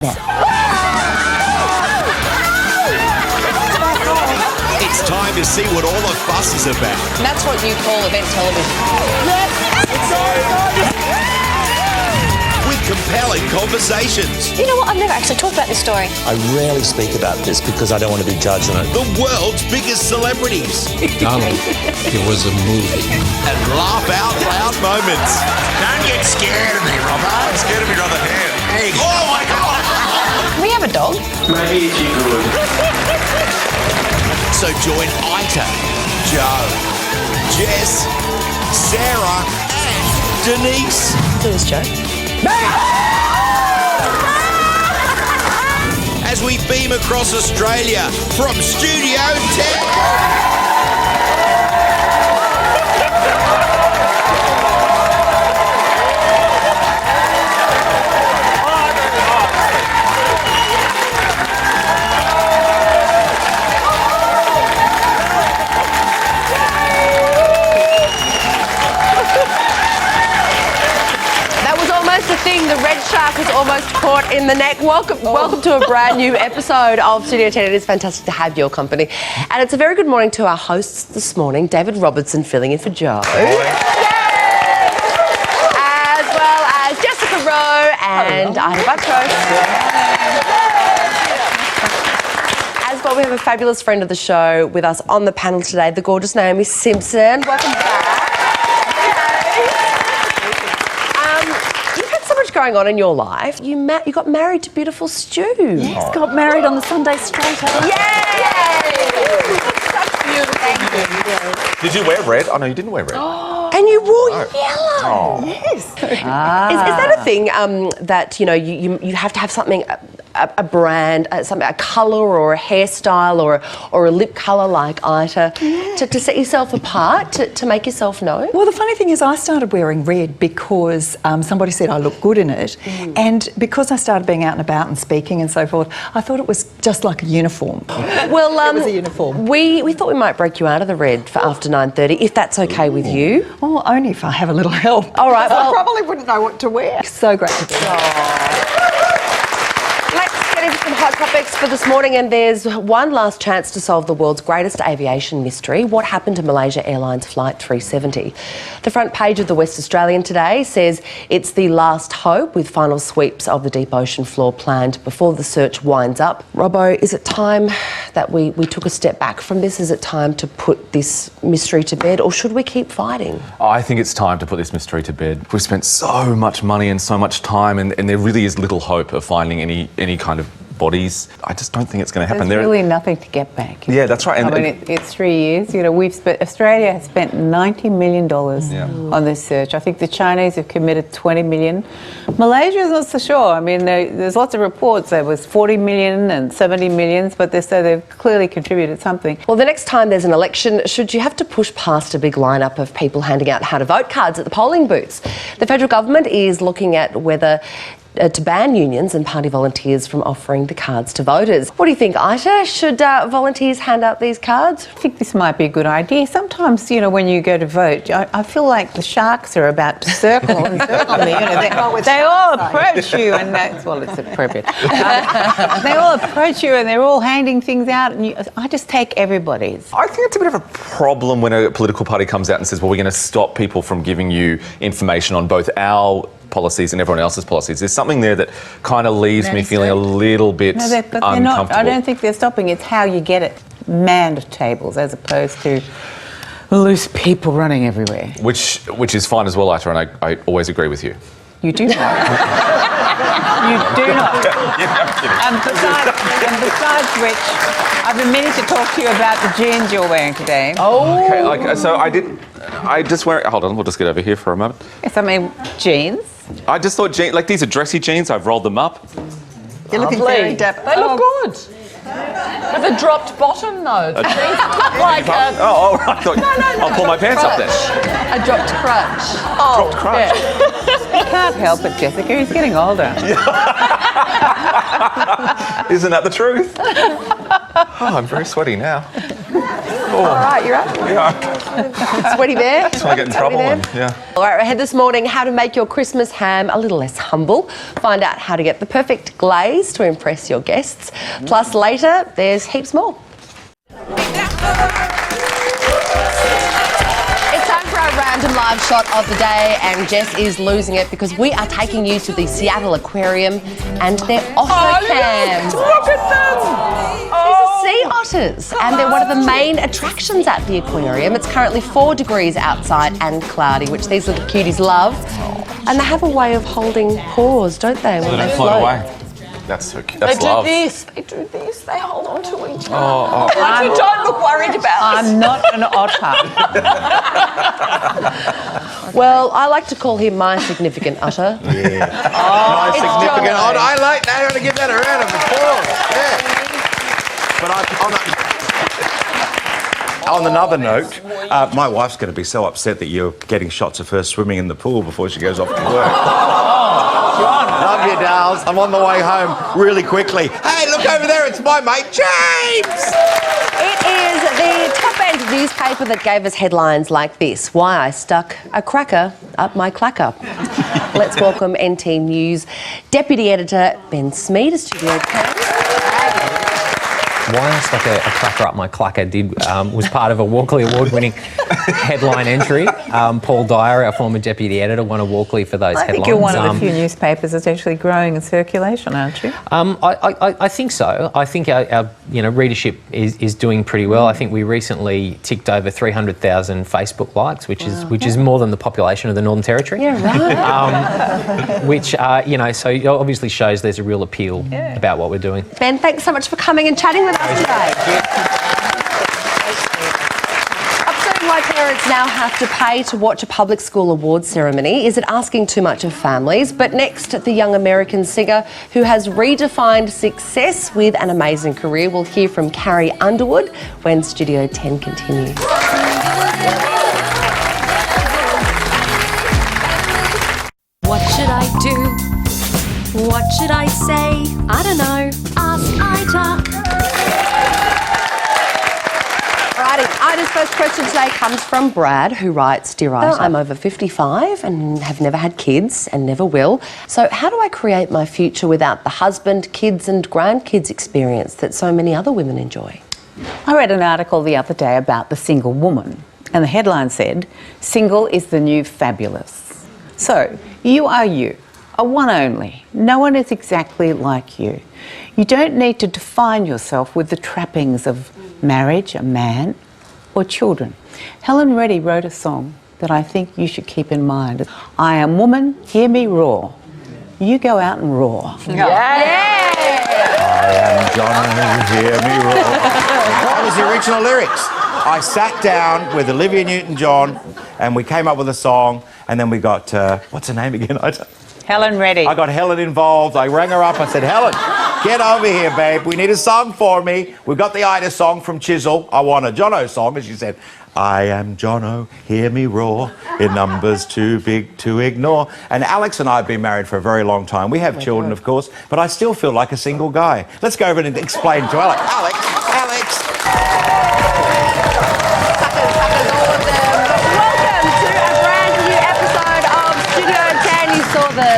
It's time to see what all the fuss is about. And that's what you call event television. With compelling conversations. You know what? I've never actually talked about this story. I rarely speak about this because I don't want to be judged on it. The world's biggest celebrities. Donald, it was a movie. And laugh out loud moments. Don't get scared of me, Robert. I'm scared of your other hand. Hey. Oh, my God. Can we have a dog? Maybe you could. So join Ita, Joe, Jess, Sarah, and Denise. Who is Joe? As we beam across Australia from Studio 10. The thing, the red shark was almost caught in the neck. Welcome to a brand new episode of Studio 10. It is fantastic to have your company. And it's a very good morning to our hosts this morning, David Robertson filling in for Joe. As well as Jessica Rowe and Ida Buttrose. As well, we have a fabulous friend of the show with us on the panel today, the gorgeous Naomi Simpson. Welcome back. Going on in your life, you got married to beautiful Stu. Yes, got married on the Sunday straight. Yay! Did you wear red? Oh, no, you didn't wear red. And you wore yellow. Oh. Yes. Is that a thing that you have to have something, a brand, something, a colour or a hairstyle or a lip colour like Ita to set yourself apart, to make yourself known? Well, the funny thing is I started wearing red because somebody said I looked good in it. And because I started being out and about and speaking and so forth, I thought it was just like a uniform. Well, it was a uniform. We thought we might break you out of the red for after 9:30, if that's okay with you. Well, only if I have a little help. All right, well, I probably wouldn't know what to wear. So great to be here. Let's get into some hot topics for this morning, and there's one last chance to solve the world's greatest aviation mystery. What happened to Malaysia Airlines Flight 370? The front page of the West Australian today says it's the last hope, with final sweeps of the deep ocean floor planned before the search winds up. Robbo, is it time that we took a step back from this? Is it time to put this mystery to bed, or should we keep fighting? I think it's time to put this mystery to bed. We've spent so much money and so much time, and there really is little hope of finding any kind of bodies. I just don't think it's going to happen. There's really nothing to get back. Yeah, that's right. I mean, it's 3 years. You know, Australia has spent $90 million on this search. I think the Chinese have committed $20 million. Malaysia is not so sure. I mean, there's lots of reports. There was 40 million and 70 millions, but they say they've clearly contributed something. Well, the next time there's an election, should you have to push past a big lineup of people handing out how to vote cards at the polling booths? The federal government is looking at whether to ban unions and party volunteers from offering the cards to voters. What do you think, Ita? Should volunteers hand out these cards? I think this might be a good idea. Sometimes, you know, when you go to vote, I feel like the sharks are about to circle and circle me. You know, they all approach you, and that's, well, it's appropriate. They all approach you, and they're all handing things out, and I just take everybody's. I think it's a bit of a problem when a political party comes out and says, well, we're going to stop people from giving you information on both our policies and everyone else's policies. There's something there that kind of leaves me feeling a little bit uncomfortable. Not, I don't think they're stopping. It's how you get it. Manned tables as opposed to loose people running everywhere. Which is fine as well, Ita, and I always agree with you. You do not. You do not. And besides which, I've been meaning to talk to you about the jeans you're wearing today. Oh. Okay, so I just wear. Hold on, we'll just get over here for a moment. Yes, I mean jeans. I just thought these are dressy jeans. I've rolled them up. You're looking very dapper. They look good. With a dropped bottom, though. Right. I'll pull my pants up then. A dropped crutch. Dropped crutch. You can't help it, Jessica. He's getting older. Isn't that the truth? Oh, I'm very sweaty now. All right, you're up. Yeah. Sweaty bear. That's why I get in trouble. Yeah. All right, ahead this morning, how to make your Christmas ham a little less humble. Find out how to get the perfect glaze to impress your guests. Plus later, there's heaps more. It's time for our random live shot of the day, and Jess is losing it because we are taking you to the Seattle Aquarium and their otter cams. Look at them! These are sea otters, and they're one of the main attractions at the aquarium. It's currently 4 degrees outside and cloudy, which these little cuties love. And they have a way of holding paws, don't they, when they float away. That's so cute. That's love. They do this, they hold on to each other. You don't look worried about this. I'm not an otter. Well, I like to call him my significant otter. Yeah. Nice, significant. I like that. I want to give that a round of applause. Yeah. But on another note, my wife's going to be so upset that you're getting shots of her swimming in the pool before she goes off to work. Love you, Dales. I'm on the way home really quickly. Hey, look over there. It's my mate, James. It is the top end newspaper that gave us headlines like this: why I stuck a cracker up my clacker. Let's welcome NT News Deputy Editor Ben Smead to Studio 10. Why I stuck a cracker up my clacker was part of a Walkley Award-winning headline entry. Paul Dyer, our former deputy editor, won a Walkley for those headlines. I think you're one of the few newspapers that's actually growing in circulation, aren't you? I think so. I think our readership is doing pretty well. I think we recently ticked over 300,000 Facebook likes, which is more than the population of the Northern Territory. Yeah, right. Which so it obviously shows there's a real appeal about what we're doing. Ben, thanks so much for coming and chatting with us today. Upsetting why parents now have to pay to watch a public school awards ceremony. Is it asking too much of families? But next, the young American singer who has redefined success with an amazing career. We'll hear from Carrie Underwood when Studio 10 continues. What should I do? What should I say? I don't know. Ask Ida. Alrighty, Ida's first question today comes from Brad, who writes, "Dear Ida, I'm over 55 and have never had kids and never will. So how do I create my future without the husband, kids and grandkids experience that so many other women enjoy?" I read an article the other day about the single woman, and the headline said, "Single is the new fabulous." So, you are you, a one only. No one is exactly like you. You don't need to define yourself with the trappings of marriage, a man, or children. Helen Reddy wrote a song that I think you should keep in mind. I am woman, hear me roar. You go out and roar. I am Jono, hear me roar. That was the original lyrics. I sat down with Olivia Newton-John and we came up with a song, and then we got, what's her name again? Helen Reddy. I got Helen involved. I rang her up. I said, Helen, get over here, babe. We need a song for me. We've got the Ida song from Chisel. I want a Jono song. And she said, I am Jono, hear me roar, in numbers too big to ignore. And Alex and I have been married for a very long time. We have children, of course, but I still feel like a single guy. Let's go over and explain to Alex. Alex.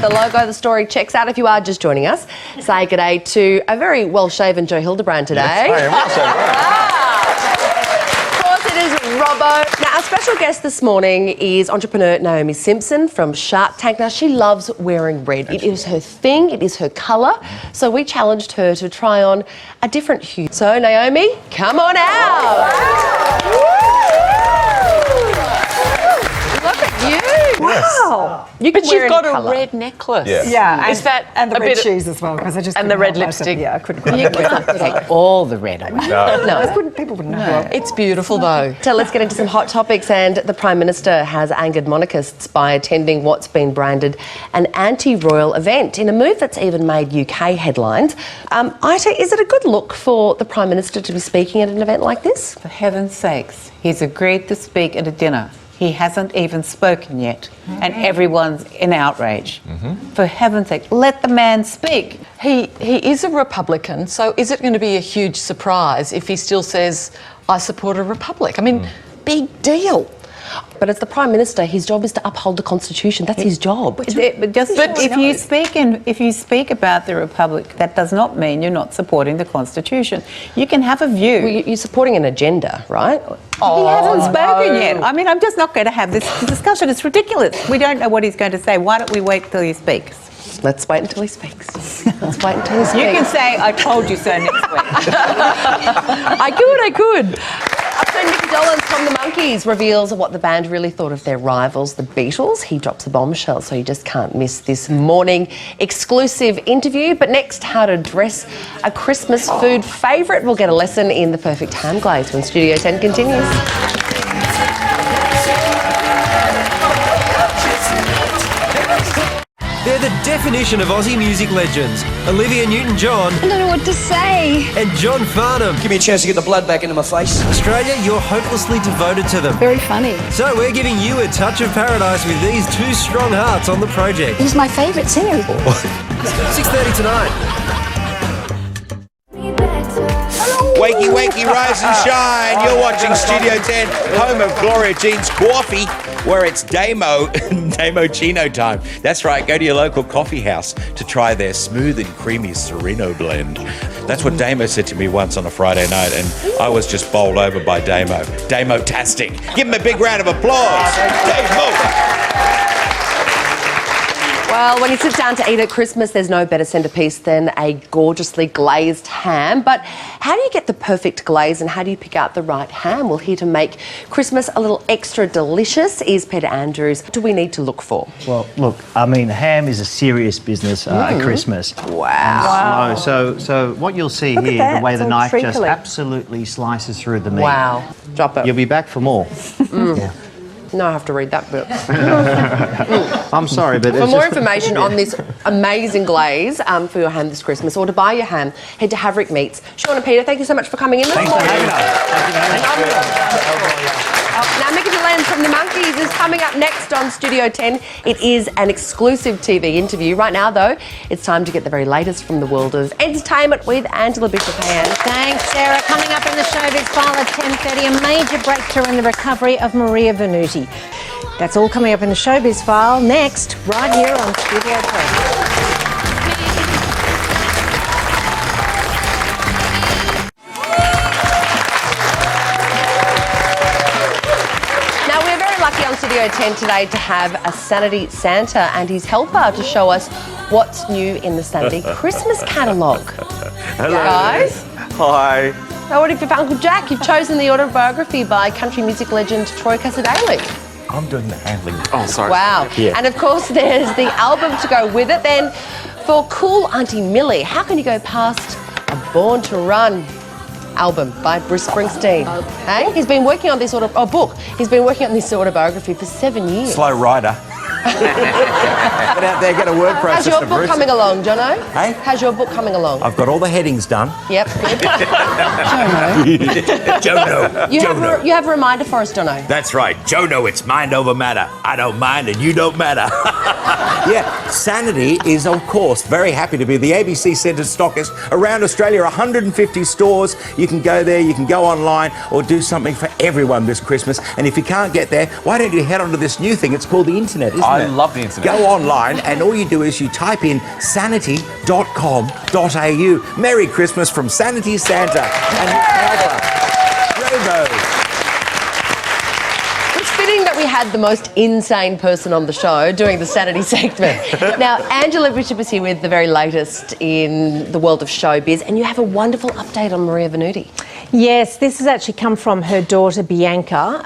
The logo, the story checks out. If you are just joining us, say good day to a very well-shaven Joe Hildebrand today. Yes, I am Of course, it is Robbo. Now, our special guest this morning is entrepreneur Naomi Simpson from Shark Tank. Now, she loves wearing red. It is her thing. It is her colour. So we challenged her to try on a different hue. So, Naomi, come on out. Look at you. Wow. You can but wear you've got colour. a red necklace. Yeah. Yeah, Is that and the a red bit of- shoes as well, because I just and the couldn't red help myself. lipstick. Yeah, I couldn't. You can't take all the red away. No. People wouldn't know. It's beautiful though. So let's get into some hot topics, and the Prime Minister has angered monarchists by attending what's been branded an anti-royal event in a move that's even made UK headlines. Ita, is it a good look for the Prime Minister to be speaking at an event like this? For heaven's sakes, he's agreed to speak at a dinner. He hasn't even spoken yet, and everyone's in outrage. For heaven's sake, let the man speak. He is a Republican, so is it going to be a huge surprise if he still says, I support a republic? I mean, big deal. But as the Prime Minister, his job is to uphold the Constitution. That's his job. But if you speak about the Republic, that does not mean you're not supporting the Constitution. You can have a view. Well, you're supporting an agenda, right? He hasn't spoken yet. I mean, I'm just not going to have this discussion. It's ridiculous. We don't know what he's going to say. Why don't we wait till he speaks? Let's wait until he speaks. Let's wait until he speaks. You can say, I told you so next week. I could. Our friend Nick Dolan from the Monkees reveals what the band really thought of their rivals, the Beatles. He drops a bombshell, so you just can't miss this morning exclusive interview. But next, how to dress a Christmas food favourite. We'll get a lesson in the perfect ham glaze when Studio 10 continues. They're the definition of Aussie music legends. Olivia Newton-John. I don't know what to say. And John Farnham. Give me a chance to get the blood back into my face. Australia, you're hopelessly devoted to them. Very funny. So we're giving you a touch of paradise with these two strong hearts on the project. He's my favourite singer. 6:30 tonight. Wakey, wakey, rise and shine. You're watching Studio 10, home of Gloria Jean's Coffee, where it's Damo Chino time. That's right, go to your local coffee house to try their smooth and creamy Sereno blend. That's what Damo said to me once on a Friday night, and I was just bowled over by Damo. Damo-tastic. Give him a big round of applause. Damo. Well, when you sit down to eat at Christmas, there's no better centrepiece than a gorgeously glazed ham. But how do you get the perfect glaze and how do you pick out the right ham? Well, here to make Christmas a little extra delicious is Peter Andrews. What do we need to look for? Well, look, I mean, ham is a serious business at Christmas. Wow. So what you'll see here, the way the knife just absolutely slices through the meat. Wow. Drop it. You'll be back for more. Yeah. No, I have to read that bit. I'm sorry, but for more information on this amazing glaze for your ham this Christmas, or to buy your ham, head to Haverick Meats. Sean and Peter, thank you so much for coming in this morning. Now, Mickey Delenn from the Monkees is coming up next on Studio 10. It is an exclusive TV interview. Right now, though, it's time to get the very latest from the world of entertainment with Angela Bishop-Hand. Thanks, Sarah. Coming up in the Showbiz File at 10:30, a major breakthrough in the recovery of Maria Venuti. That's all coming up in the Showbiz File next, right here on Studio 10. Studio 10 today to have a Sanity Santa and his helper to show us what's new in the Sanity Christmas catalogue. Hello. Guys. Hi. Now, what if you're Uncle Jack? You've chosen the autobiography by country music legend Troy Cassar-Daley. I'm doing the handling. Oh, sorry. Wow. Yeah. And of course, there's the album to go with it. Then, for cool Auntie Millie, how can you go past a Born to Run album by Bruce Springsteen? Hey? He's been working on this book. He's been working on this autobiography for 7 years. Slow rider. Get out there, get a word processor. How's your book coming along, Jono? Hey? How's your book coming along? I've got all the headings done. Yep, good. Jono. You have a reminder for us, Jono. That's right, Jono, it's mind over matter. I don't mind and you don't matter. Yeah, Sanity is, of course, very happy to be the ABC Centre stockist around Australia, 150 stores. You can go there, you can go online or do something for everyone this Christmas. And if you can't get there, why don't you head onto this new thing? It's called the internet, isn't it? I love the internet. Go online and all you do is you type in sanity.com.au. Merry Christmas from Sanity Santa and Robo. It's fitting that we had the most insane person on the show doing the Sanity segment. Now, Angela Bishop is here with the very latest in the world of showbiz, and you have a wonderful update on Maria Venuti. Yes, this has actually come from her daughter Bianca,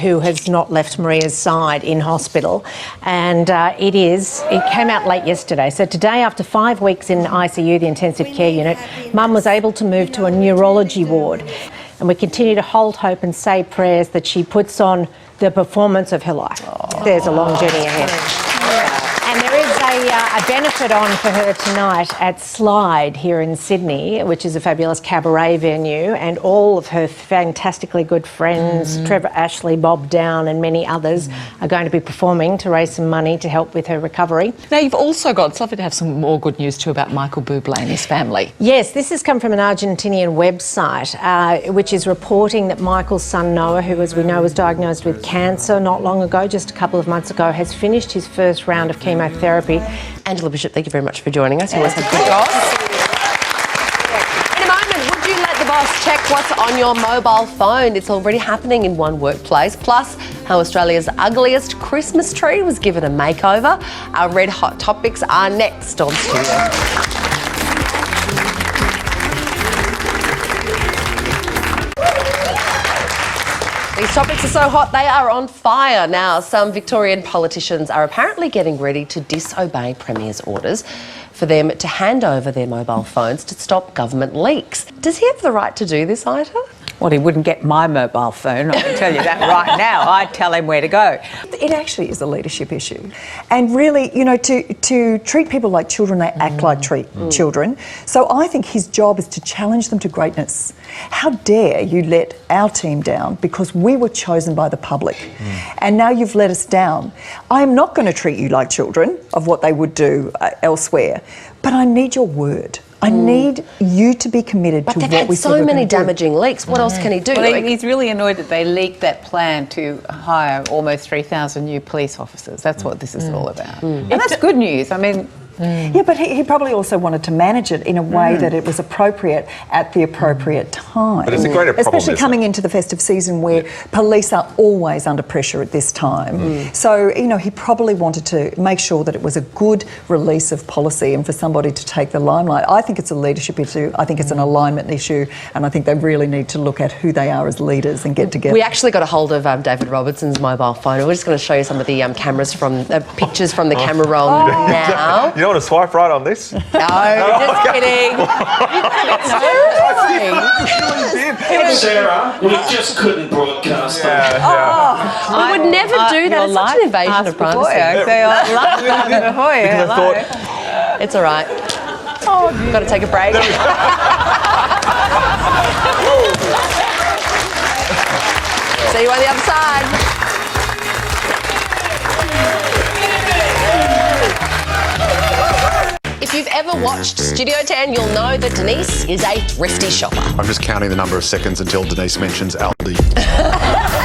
who has not left Maria's side in hospital. And it came out late yesterday. So today, after 5 weeks in ICU, the intensive care unit, Mum was able to move to a neurology ward. And we continue to hold hope and say prayers that she puts on the performance of her life. There's a long journey ahead. And there is a benefit on for her tonight at Slide here in Sydney, which is a fabulous cabaret venue, and all of her fantastically good friends, Trevor Ashley, Bob Down and many others are going to be performing to raise some money to help with her recovery. Now, you've also got, it's lovely to have some more good news too about Michael Bublé and his family. Yes, this has come from an Argentinian website which is reporting that Michael's son Noah, who as we know was diagnosed with cancer not long ago, just a couple of months ago, has finished his first round of chemotherapy. Angela Bishop, thank you very much for joining us. You always have good jobs. In a moment, would you let the boss check what's on your mobile phone? It's already happening in one workplace. Plus, how Australia's ugliest Christmas tree was given a makeover. Our red hot topics are next on Studio. These topics are so hot, they are on fire now. Some Victorian politicians are apparently getting ready to disobey Premier's orders for them to hand over their mobile phones to stop government leaks. Does he have the right to do this, Ita? Well, he wouldn't get my mobile phone, I can tell you that right now. I'd tell him where to go. It actually is a leadership issue. And really, you know, to treat people like children, they act like children. So I think his job is to challenge them to greatness. How dare you let our team down because we were chosen by the public and now you've let us down. I am not going to treat you like children of what they would do elsewhere, but I need your word. I need you to be committed to what we said we're going to do. But they've had so many damaging leaks. What else can he do? Well, he's really annoyed that they leaked that plan to hire almost 3,000 new police officers. That's what this is all about. And that's good news. I mean... Yeah, but he probably also wanted to manage it in a way that it was appropriate at the appropriate time. But it's a greater problem, especially coming into the festive season where police are always under pressure at this time. So, you know, he probably wanted to make sure that it was a good release of policy and for somebody to take the limelight. I think it's a leadership issue. I think it's an alignment issue, and I think they really need to look at who they are as leaders and get together. We actually got a hold of David Robertson's mobile phone. We're just going to show you some of the cameras from pictures from the camera roll now. You don't want to swipe right on this? No, just kidding. Sarah, we just couldn't broadcast them. We would never do that. It's such an invasion of privacy. It's all right. Got to take a break. See you on the other side. If you've ever watched Studio 10, you'll know that Denise is a thrifty shopper. I'm just counting the number of seconds until Denise mentions Aldi.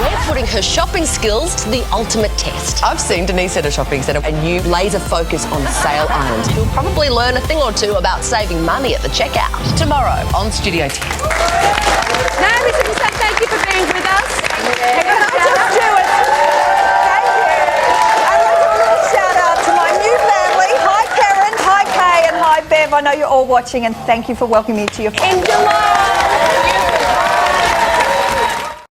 We're putting her shopping skills to the ultimate test. I've seen Denise at a shopping centre and you laser focus on sale items. You'll probably learn a thing or two about saving money at the checkout. Tomorrow on Studio 10. Naomi Simpson, thank you for being with us. I know you're all watching and thank you for welcoming me to your family.